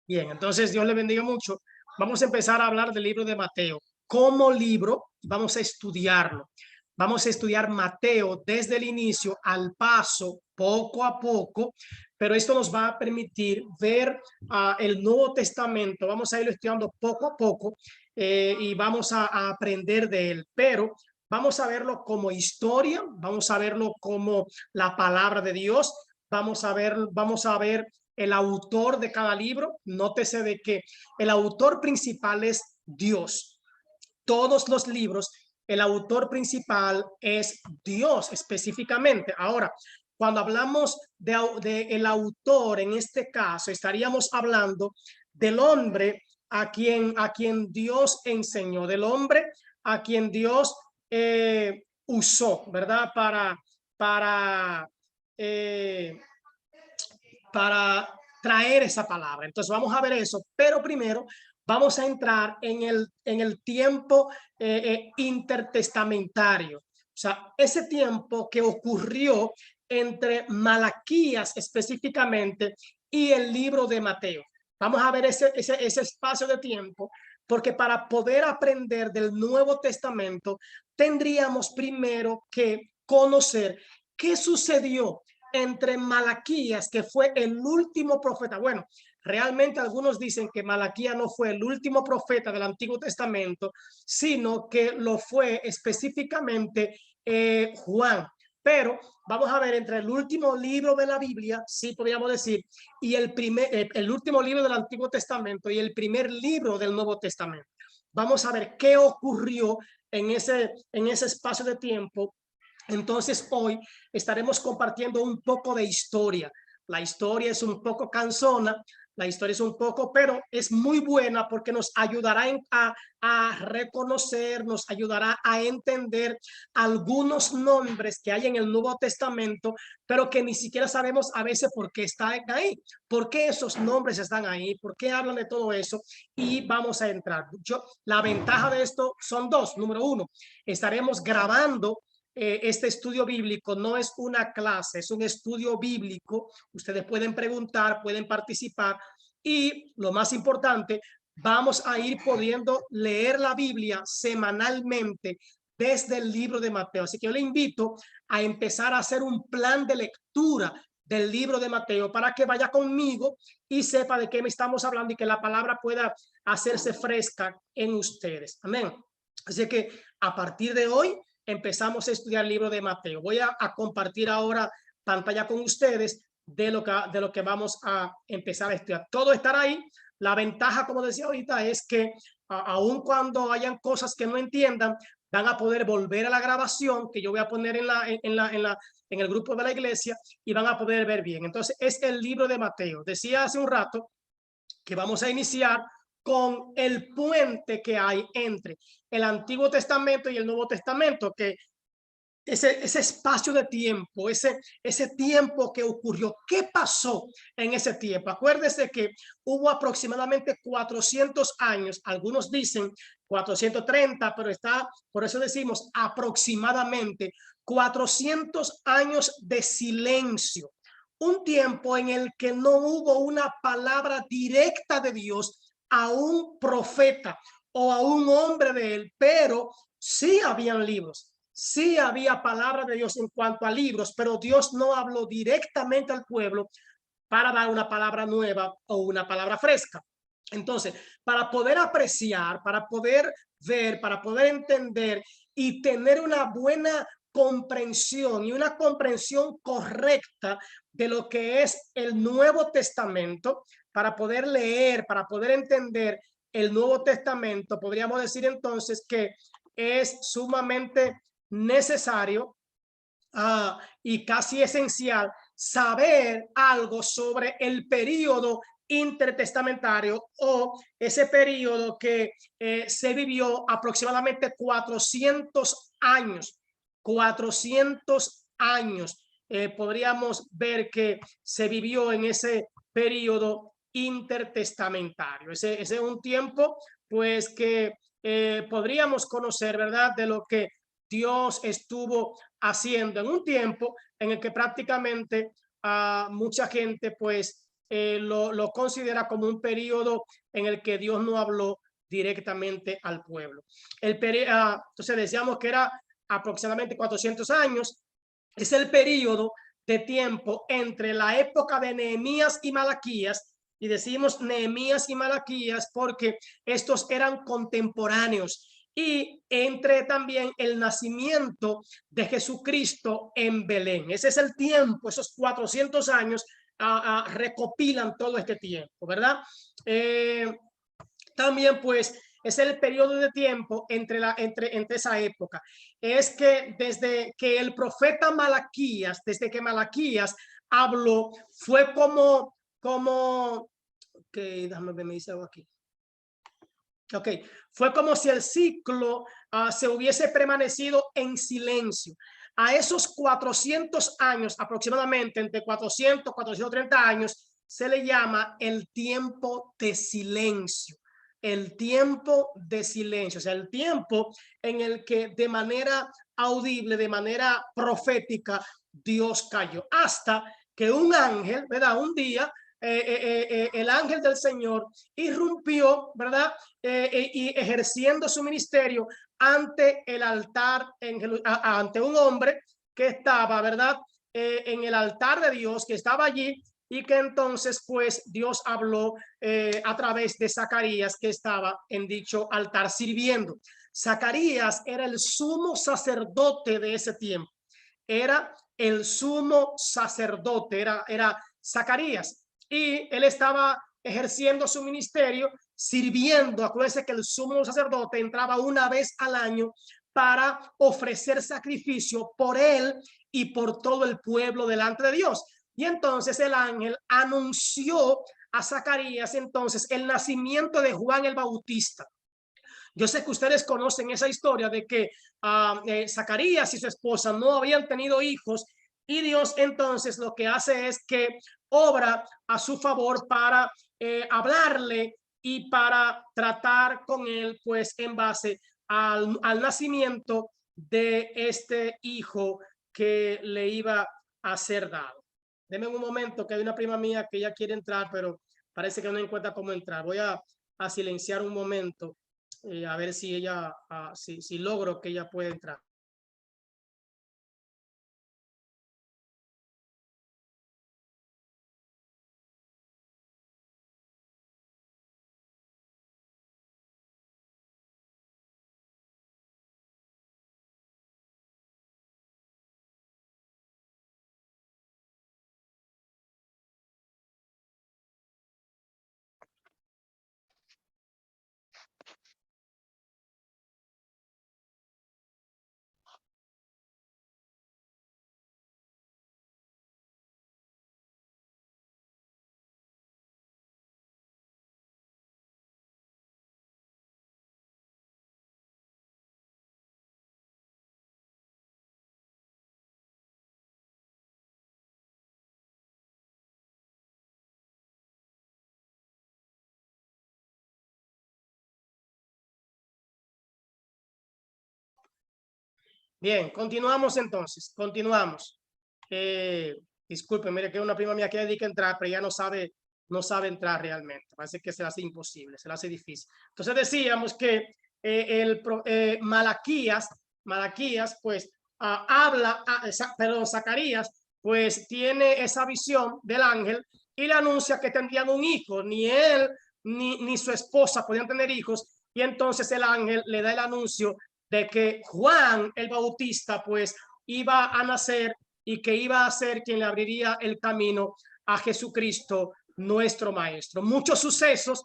Bien, entonces Dios le bendiga mucho. Vamos a empezar a hablar del libro de Mateo. Como libro, vamos a estudiarlo. Vamos a estudiar Mateo desde el inicio al paso, poco a poco, pero esto nos va a permitir ver el Nuevo Testamento. Vamos a irlo estudiando poco a poco y vamos a aprender de él, pero vamos a verlo como historia, vamos a verlo como la palabra de Dios, vamos a ver el autor de cada libro. Nótese de que el autor principal es Dios. Todos los libros, el autor principal es Dios específicamente. Ahora, cuando hablamos de el autor, en este caso, estaríamos hablando del hombre a quien Dios enseñó, del hombre a quien Dios usó, ¿verdad? Para eh, para traer esa palabra. Entonces vamos a ver eso, pero primero vamos a entrar en el tiempo intertestamentario. O sea, ese tiempo que ocurrió entre Malaquías específicamente y el libro de Mateo. Vamos a ver ese espacio de tiempo, porque para poder aprender del Nuevo Testamento tendríamos primero que conocer qué sucedió entre Malaquías, que fue el último profeta. Bueno, realmente algunos dicen que Malaquías no fue el último profeta del Antiguo Testamento, sino que lo fue específicamente Juan. Pero vamos a ver entre el último libro de la Biblia, sí podríamos decir, y el último libro del Antiguo Testamento y el primer libro del Nuevo Testamento. Vamos a ver qué ocurrió en ese espacio de tiempo. Entonces hoy estaremos compartiendo un poco de historia. La historia es un poco cansona, la historia es un poco, pero es muy buena porque nos ayudará a reconocer, nos ayudará a entender algunos nombres que hay en el Nuevo Testamento, pero que ni siquiera sabemos a veces por qué están ahí, por qué esos nombres están ahí, por qué hablan de todo eso, y vamos a entrar. La ventaja de esto son dos. Número uno, estaremos grabando este estudio bíblico. No es una clase, es un estudio bíblico. Ustedes pueden preguntar, pueden participar y lo más importante, vamos a ir pudiendo leer la Biblia semanalmente desde el libro de Mateo. Así que yo le invito a empezar a hacer un plan de lectura del libro de Mateo para que vaya conmigo y sepa de qué me estamos hablando y que la palabra pueda hacerse fresca en ustedes. Amén. Así que a partir de hoy empezamos a estudiar el libro de Mateo. Voy a compartir ahora pantalla con ustedes de lo que vamos a empezar a estudiar. Todo estará ahí. La ventaja, como decía ahorita, es que aun cuando hayan cosas que no entiendan, van a poder volver a la grabación que yo voy a poner en el grupo de la iglesia y van a poder ver bien. Entonces, es el libro de Mateo. Decía hace un rato que vamos a iniciar con el puente que hay entre el Antiguo Testamento y el Nuevo Testamento, que ese espacio de tiempo, ese tiempo que ocurrió, ¿qué pasó en ese tiempo? Acuérdese que hubo aproximadamente 400 años, algunos dicen 430, pero por eso decimos aproximadamente 400 años de silencio, un tiempo en el que no hubo una palabra directa de Dios a un profeta o a un hombre de él, pero sí habían libros. Sí había palabra de Dios en cuanto a libros, pero Dios no habló directamente al pueblo para dar una palabra nueva o una palabra fresca. Entonces, para poder apreciar, para poder ver, para poder entender y tener una buena comprensión y una comprensión correcta de lo que es el Nuevo Testamento, para poder leer, para poder entender el Nuevo Testamento, podríamos decir entonces que es sumamente necesario y casi esencial saber algo sobre el periodo intertestamentario o ese periodo que se vivió aproximadamente 400 años. 400 años podríamos ver que se vivió en ese periodo intertestamentario. Ese es un tiempo pues que podríamos conocer, ¿verdad? De lo que Dios estuvo haciendo en un tiempo en el que prácticamente mucha gente pues lo considera como un periodo en el que Dios no habló directamente al pueblo. Entonces decíamos que era aproximadamente 400 años. Es el periodo de tiempo entre la época de Nehemías y Malaquías, y decimos Nehemías y Malaquías porque estos eran contemporáneos, y entre también el nacimiento de Jesucristo en Belén. Ese es el tiempo, esos 400 años recopilan todo este tiempo, ¿verdad? También pues es el periodo de tiempo entre esa época. Es que desde que el profeta Malaquías, desde que Malaquías habló, fue como, déjame ver, me dice algo aquí. Ok, fue como si el ciclo se hubiese permanecido en silencio. A esos 400 años, aproximadamente entre 400 y 430 años, se le llama el tiempo de silencio. El tiempo de silencio, o sea, el tiempo en el que de manera audible, de manera profética, Dios cayó. Hasta que un ángel, ¿verdad? Un día, el ángel del Señor irrumpió, ¿verdad? Y ejerciendo su ministerio ante el altar, ante un hombre que estaba, ¿verdad? En el altar de Dios, que estaba allí, y que entonces pues Dios habló a través de Zacarías, que estaba en dicho altar sirviendo. Zacarías era el sumo sacerdote de ese tiempo. Era el sumo sacerdote, era Zacarías, y él estaba ejerciendo su ministerio, sirviendo. Acuérdense que el sumo sacerdote entraba una vez al año para ofrecer sacrificio por él y por todo el pueblo delante de Dios. Y entonces el ángel anunció a Zacarías entonces el nacimiento de Juan el Bautista. Yo sé que ustedes conocen esa historia de que Zacarías y su esposa no habían tenido hijos, y Dios entonces lo que hace es que obra a su favor para hablarle y para tratar con él, pues en base al nacimiento de este hijo que le iba a ser dado. Deme un momento, que hay una prima mía que ya quiere entrar, pero parece que no encuentra cómo entrar. Voy a silenciar un momento, a ver si ella, si logro que ella pueda entrar. Bien, continuamos entonces, continuamos. Disculpen, mire que una prima mía quiere que entrar, pero ella no sabe entrar realmente. Parece que se le hace imposible, se le hace difícil. Entonces decíamos que Malaquías, pues Zacarías, pues tiene esa visión del ángel y le anuncia que tendrían un hijo. Ni él ni su esposa podían tener hijos, y entonces el ángel le da el anuncio de que Juan el Bautista pues iba a nacer, y que iba a ser quien le abriría el camino a Jesucristo, nuestro maestro. Muchos sucesos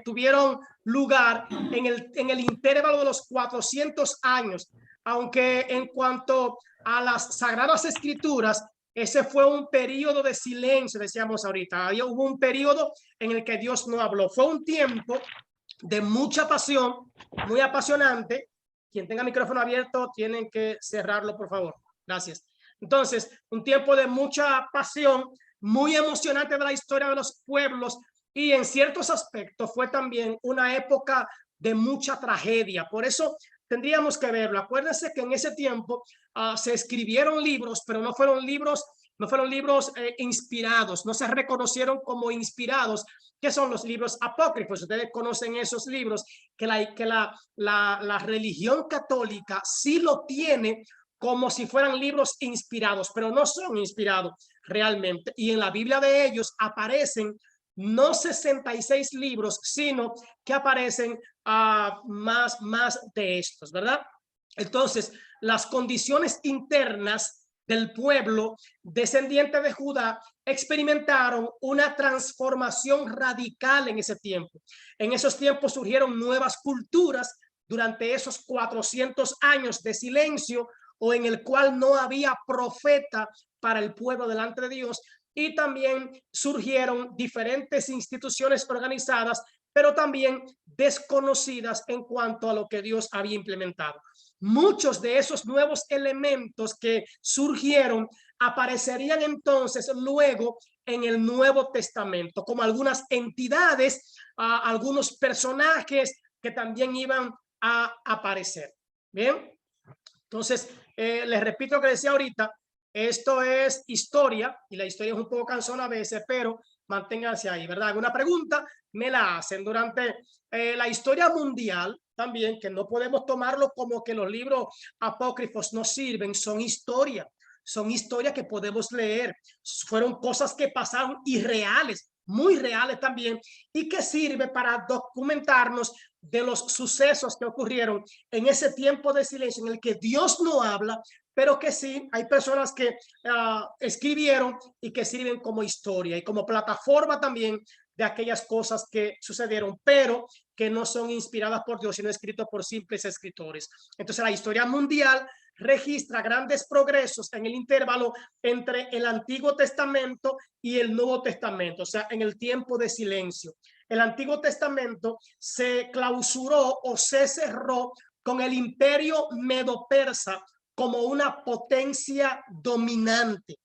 tuvieron lugar en el intervalo de los 400 años, aunque en cuanto a las Sagradas Escrituras, ese fue un periodo de silencio, decíamos ahorita. Hubo un periodo en el que Dios no habló. Fue un tiempo de mucha pasión, muy apasionante. Quien tenga micrófono abierto, tienen que cerrarlo, por favor. Gracias. Entonces, un tiempo de mucha pasión, muy emocionante de la historia de los pueblos, y en ciertos aspectos fue también una época de mucha tragedia. Por eso tendríamos que verlo. Acuérdense que en ese tiempo se escribieron libros, pero no fueron libros no fueron libros inspirados, no se reconocieron como inspirados, que son los libros apócrifos. Ustedes conocen esos libros que la religión católica sí lo tiene como si fueran libros inspirados, pero no son inspirados realmente. Y en la Biblia de ellos aparecen no 66 libros, sino que aparecen más de estos, ¿verdad? Entonces, las condiciones internas del pueblo descendiente de Judá experimentaron una transformación radical en ese tiempo. En esos tiempos surgieron nuevas culturas durante esos 400 años de silencio, o en el cual no había profeta para el pueblo delante de Dios, y también surgieron diferentes instituciones organizadas, pero también desconocidas en cuanto a lo que Dios había implementado. Muchos de esos nuevos elementos que surgieron aparecerían entonces luego en el Nuevo Testamento, como algunas entidades, algunos personajes que también iban a aparecer. Bien, entonces les repito lo que decía ahorita, esto es historia y la historia es un poco cansona a veces, pero manténganse ahí, ¿verdad? Alguna pregunta me la hacen durante la historia mundial también, que no podemos tomarlo como que los libros apócrifos no sirven, son historia que podemos leer, fueron cosas que pasaron irreales, muy reales también, y que sirve para documentarnos de los sucesos que ocurrieron en ese tiempo de silencio en el que Dios no habla, pero que sí hay personas que escribieron y que sirven como historia y como plataforma también de aquellas cosas que sucedieron, pero que no son inspiradas por Dios, sino escritas por simples escritores. Entonces la historia mundial registra grandes progresos en el intervalo entre el Antiguo Testamento y el Nuevo Testamento, o sea, en el tiempo de silencio. El Antiguo Testamento se clausuró o se cerró con el imperio medo-persa como una potencia dominante.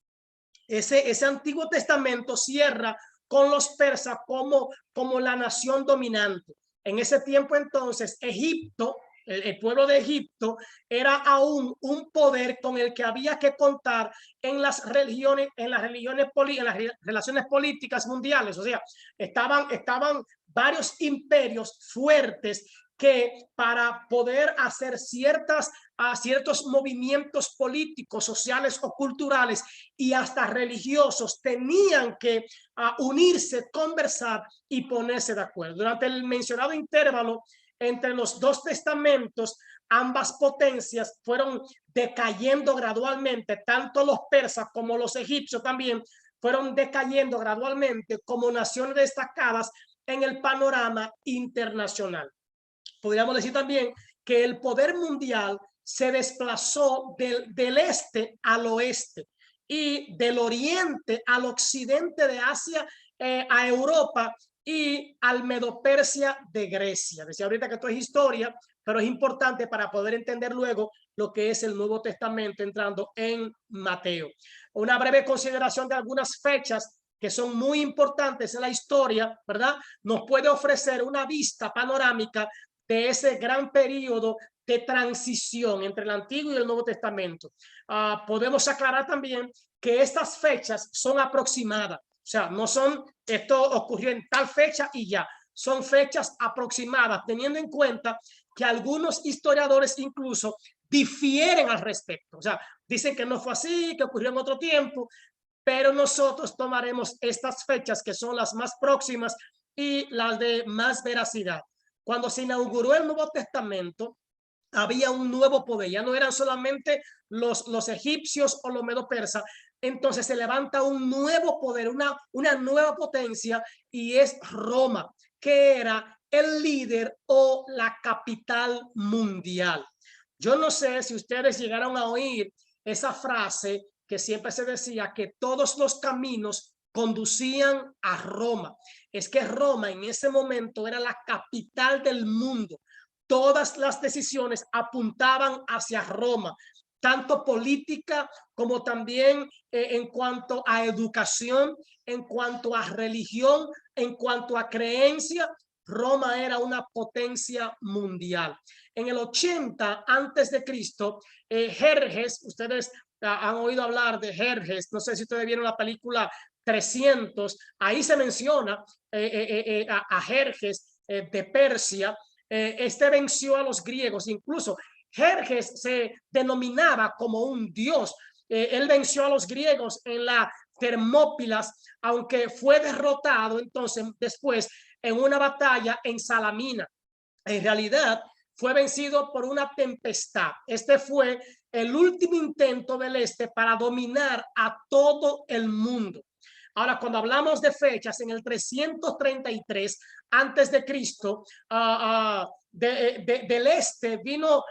Ese Antiguo Testamento cierra con los persas como la nación dominante. En ese tiempo entonces Egipto, el pueblo de Egipto, era aún un poder con el que había que contar en las religiones, en las relaciones políticas mundiales. O sea, estaban varios imperios fuertes que para poder hacer ciertos movimientos políticos, sociales o culturales y hasta religiosos tenían que unirse, conversar y ponerse de acuerdo. Durante el mencionado intervalo entre los dos testamentos, ambas potencias fueron decayendo gradualmente, tanto los persas como los egipcios también fueron decayendo gradualmente como naciones destacadas en el panorama internacional. Podríamos decir también que el poder mundial se desplazó del este al oeste y del oriente al occidente de Asia, a Europa y al Medo-Persia de Grecia. Decía ahorita que esto es historia, pero es importante para poder entender luego lo que es el Nuevo Testamento entrando en Mateo. Una breve consideración de algunas fechas que son muy importantes en la historia, ¿verdad? Nos puede ofrecer una vista panorámica de ese gran periodo de transición entre el Antiguo y el Nuevo Testamento. Podemos aclarar también que estas fechas son aproximadas, o sea, no son, esto ocurrió en tal fecha y ya, son fechas aproximadas, teniendo en cuenta que algunos historiadores incluso difieren al respecto, o sea, dicen que no fue así, que ocurrió en otro tiempo, pero nosotros tomaremos estas fechas que son las más próximas y las de más veracidad. Cuando se inauguró el Nuevo Testamento, había un nuevo poder, ya no eran solamente los egipcios o los medo-persas, entonces se levanta un nuevo poder, una nueva potencia, y es Roma, que era el líder o la capital mundial. Yo no sé si ustedes llegaron a oír esa frase que siempre se decía, que todos los caminos conducían a Roma. Es que Roma en ese momento era la capital del mundo. Todas las decisiones apuntaban hacia Roma, tanto política como también en cuanto a educación, en cuanto a religión, en cuanto a creencia. Roma era una potencia mundial. En el 80 antes de Cristo, Jerjes, ustedes han oído hablar de Jerjes. No sé si ustedes vieron la película 300. Ahí se menciona a Jerjes de Persia. Este venció a los griegos. Incluso Jerjes se denominaba como un dios. Él venció a los griegos en la Termópilas, aunque fue derrotado entonces después en una batalla en Salamina. En realidad fue vencido por una tempestad. Este fue el último intento del este para dominar a todo el mundo. Ahora, cuando hablamos de fechas, en el 333 antes de Cristo, del este vino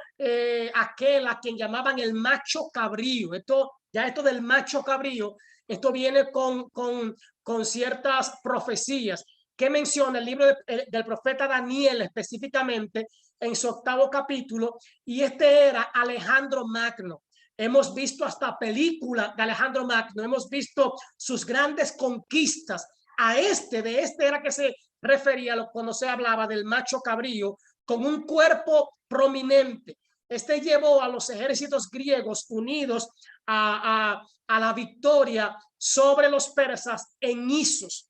aquel a quien llamaban el macho cabrío. Esto del macho cabrío, esto viene con ciertas profecías que menciona el libro del profeta Daniel específicamente en su 8º capítulo, y este era Alejandro Magno. Hemos visto hasta película de Alejandro Magno, hemos visto sus grandes conquistas. De este era que se refería cuando se hablaba del macho cabrío con un cuerpo prominente. Este llevó a los ejércitos griegos unidos a la victoria sobre los persas en Isos.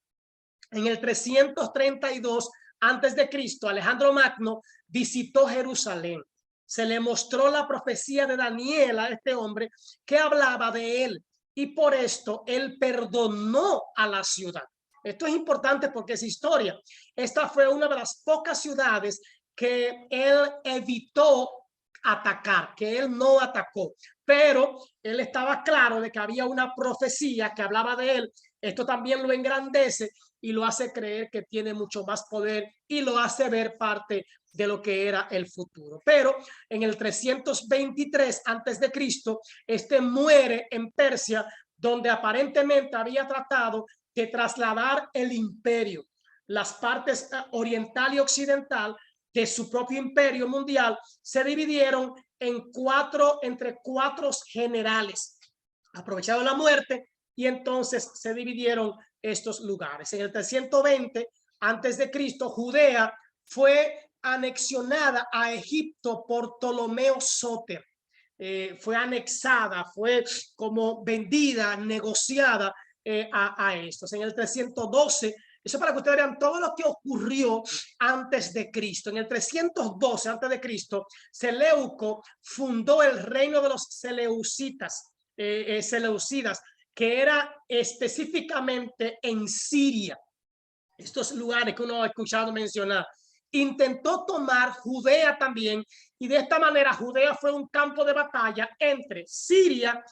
En el 332 antes de Cristo, Alejandro Magno visitó Jerusalén. Se le mostró la profecía de Daniel a este hombre que hablaba de él, y por esto él perdonó a la ciudad. Esto es importante porque es historia. Esta fue una de las pocas ciudades que él evitó atacar, que él no atacó, pero él estaba claro de que había una profecía que hablaba de él. Esto también lo engrandece y lo hace creer que tiene mucho más poder y lo hace ver parte de lo que era el futuro. Pero en el 323 antes de Cristo, este muere en Persia, donde aparentemente había tratado de trasladar el imperio, las partes oriental y occidental de su propio imperio mundial se dividieron entre cuatro generales. Aprovechado la muerte, y entonces se dividieron estos lugares. En el 320 antes de Cristo, Judea fue anexionada a Egipto por Ptolomeo Sóter. Fue anexada, fue como vendida, negociada a estos. En el 312, eso para que ustedes vean todo lo que ocurrió antes de Cristo. En el 312 antes de Cristo, Seleuco fundó el reino de los seleucidas, que era específicamente en Siria. Estos lugares que uno ha escuchado mencionar. Intentó tomar Judea también, y de esta manera Judea fue un campo de batalla entre Siria